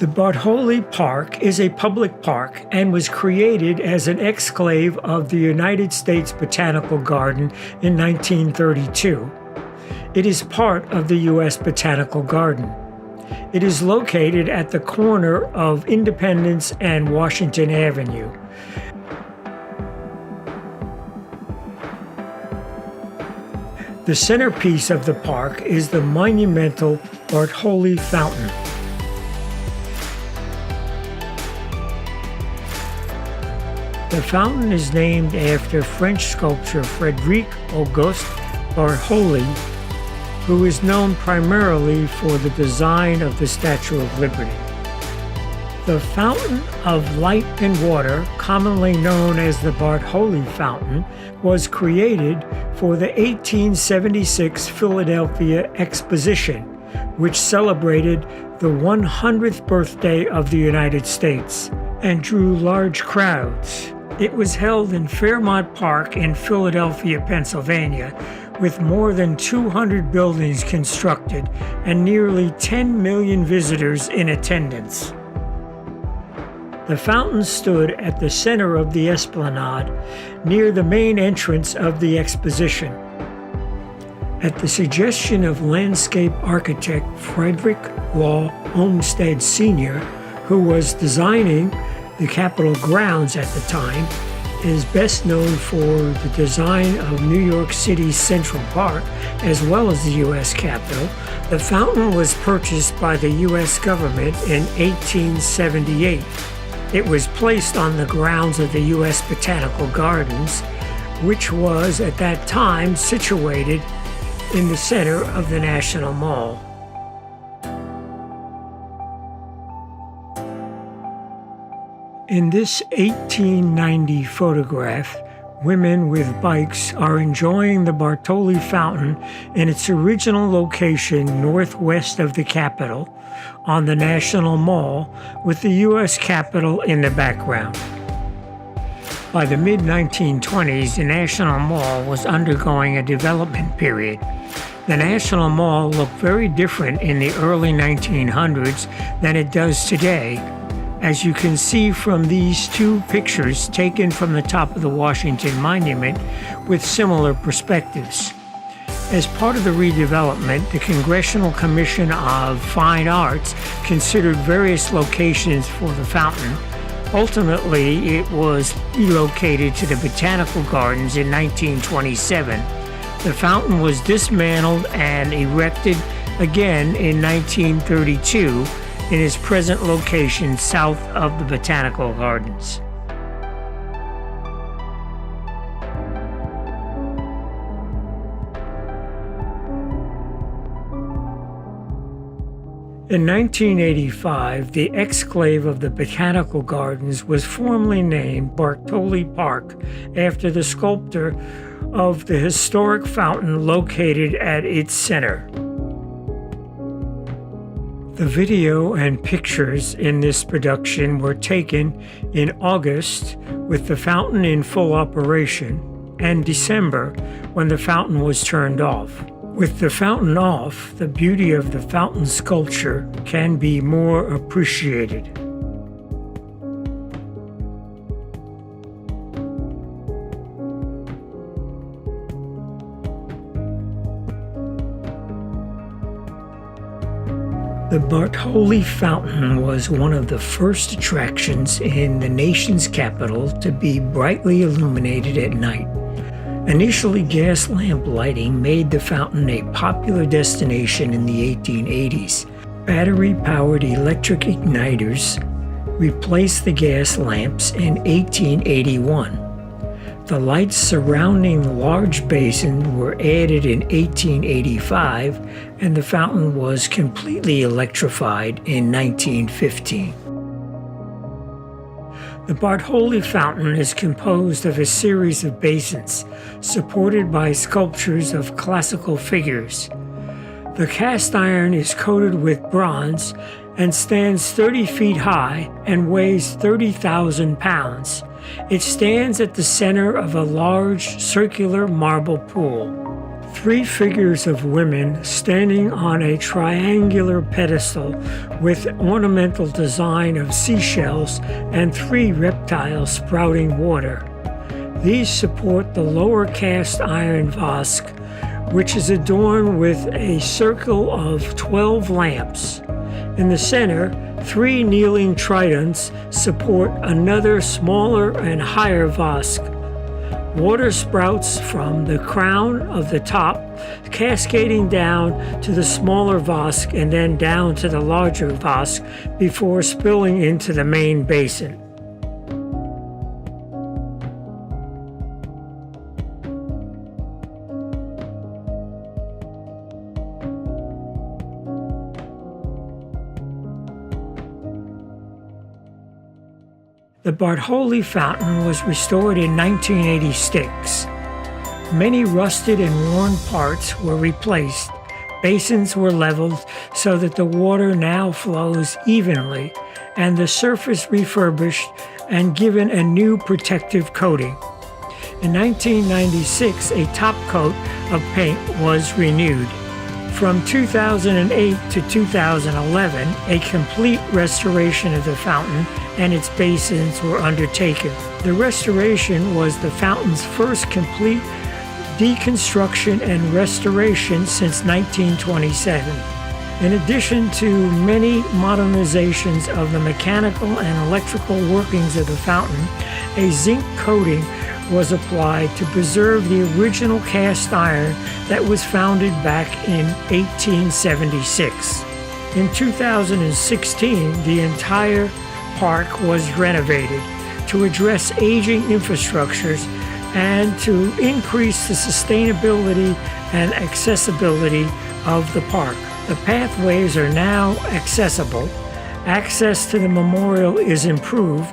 The Bartholdi Park is a public park and was created as an exclave of the United States Botanic Garden in 1932. It is part of the U.S. Botanical Garden. It is located at the corner of Independence and Washington Avenue. The centerpiece of the park is the monumental Bartholdi Fountain. The fountain is named after French sculptor Frédéric Auguste Bartholdi, who is known primarily for the design of the Statue of Liberty. The Fountain of Light and Water, commonly known as the Bartholdi Fountain, was created for the 1876 Philadelphia Exposition, which celebrated the 100th birthday of the United States and drew large crowds. It was held in Fairmount Park in Philadelphia, Pennsylvania, with more than 200 buildings constructed and nearly 10 million visitors in attendance. The fountain stood at the center of the esplanade, near the main entrance of the exposition. At the suggestion of landscape architect Frederick Law Olmsted Sr., who was designing the Capitol grounds at the time, is best known for the design of New York City's Central Park as well as the U.S. Capitol. The fountain was purchased by the U.S. government in 1878. It was placed on the grounds of the U.S. Botanical Gardens, which was at that time situated in the center of the National Mall. In this 1890 photograph, women with bikes are enjoying the Bartholdi Fountain in its original location northwest of the Capitol on the National Mall, with the U.S. Capitol in the background. By the mid-1920s, the National Mall was undergoing a development period. The National Mall looked very different in the early 1900s than it does today, as you can see from these two pictures taken from the top of the Washington Monument with similar perspectives. As part of the redevelopment, the Congressional Commission of Fine Arts considered various locations for the fountain. Ultimately, it was relocated to the Botanical Gardens in 1927. The fountain was dismantled and erected again in 1932 in its present location south of the Botanical Gardens. In 1985, the exclave of the Botanical Gardens was formally named Bartholdi Park after the sculptor of the historic fountain located at its center. The video and pictures in this production were taken in August with the fountain in full operation and December when the fountain was turned off. With the fountain off, the beauty of the fountain sculpture can be more appreciated. The Bartholdi Fountain was one of the first attractions in the nation's capital to be brightly illuminated at night. Initially, gas lamp lighting made the fountain a popular destination in the 1880s. Battery-powered electric igniters replaced the gas lamps in 1881. The lights surrounding the large basin were added in 1885, and the fountain was completely electrified in 1915. The Bartholdi Fountain is composed of a series of basins, supported by sculptures of classical figures. The cast iron is coated with bronze and stands 30 feet high and weighs 30,000 pounds. It stands at the center of a large circular marble pool. Three figures of women standing on a triangular pedestal with ornamental design of seashells and three reptiles sprouting water. These support the lower cast iron vasque, which is adorned with a circle of 12 lamps. In the center, three kneeling tridents support another smaller and higher vasque. Water sprouts from the crown of the top, cascading down to the smaller vasque and then down to the larger vasque before spilling into the main basin. The Bartholdi Fountain was restored in 1986. Many rusted and worn parts were replaced. Basins were leveled so that the water now flows evenly, and the surface refurbished and given a new protective coating. In 1996, a top coat of paint was renewed. From 2008 to 2011, a complete restoration of the fountain and its basins were undertaken. The restoration was the fountain's first complete deconstruction and restoration since 1927. In addition to many modernizations of the mechanical and electrical workings of the fountain, a zinc coating was applied to preserve the original cast iron that was founded back in 1876. In 2016, the entire park was renovated to address aging infrastructures and to increase the sustainability and accessibility of the park. The pathways are now accessible, access to the memorial is improved,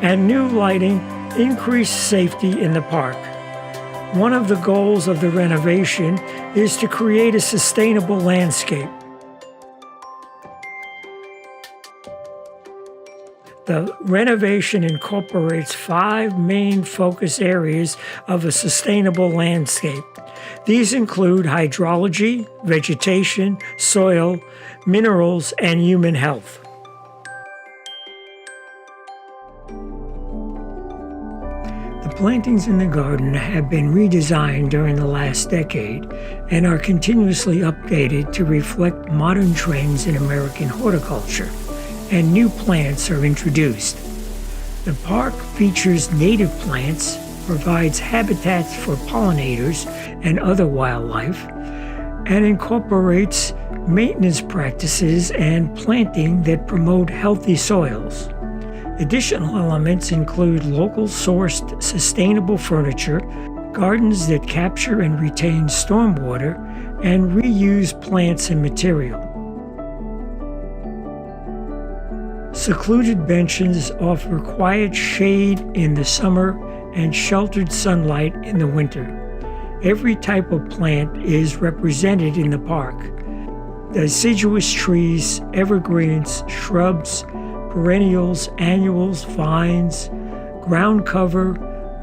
and new lighting increased safety in the park. One of the goals of the renovation is to create a sustainable landscape. The renovation incorporates 5 main focus areas of a sustainable landscape. These include hydrology, vegetation, soil, minerals, and human health. The plantings in the garden have been redesigned during the last decade and are continuously updated to reflect modern trends in American horticulture, and new plants are introduced. The park features native plants, provides habitats for pollinators and other wildlife, and incorporates maintenance practices and planting that promote healthy soils. Additional elements include local sourced sustainable furniture, gardens that capture and retain stormwater, and reuse plants and material. Secluded benches offer quiet shade in the summer and sheltered sunlight in the winter. Every type of plant is represented in the park. Deciduous trees, evergreens, shrubs, perennials, annuals, vines, ground cover,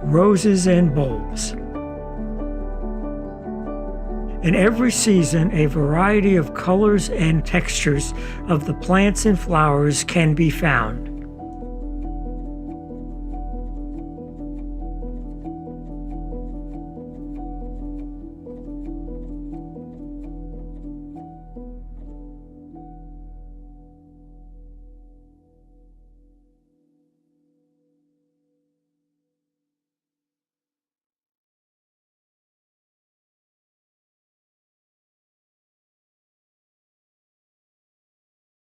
roses, and bulbs. In every season, a variety of colors and textures of the plants and flowers can be found.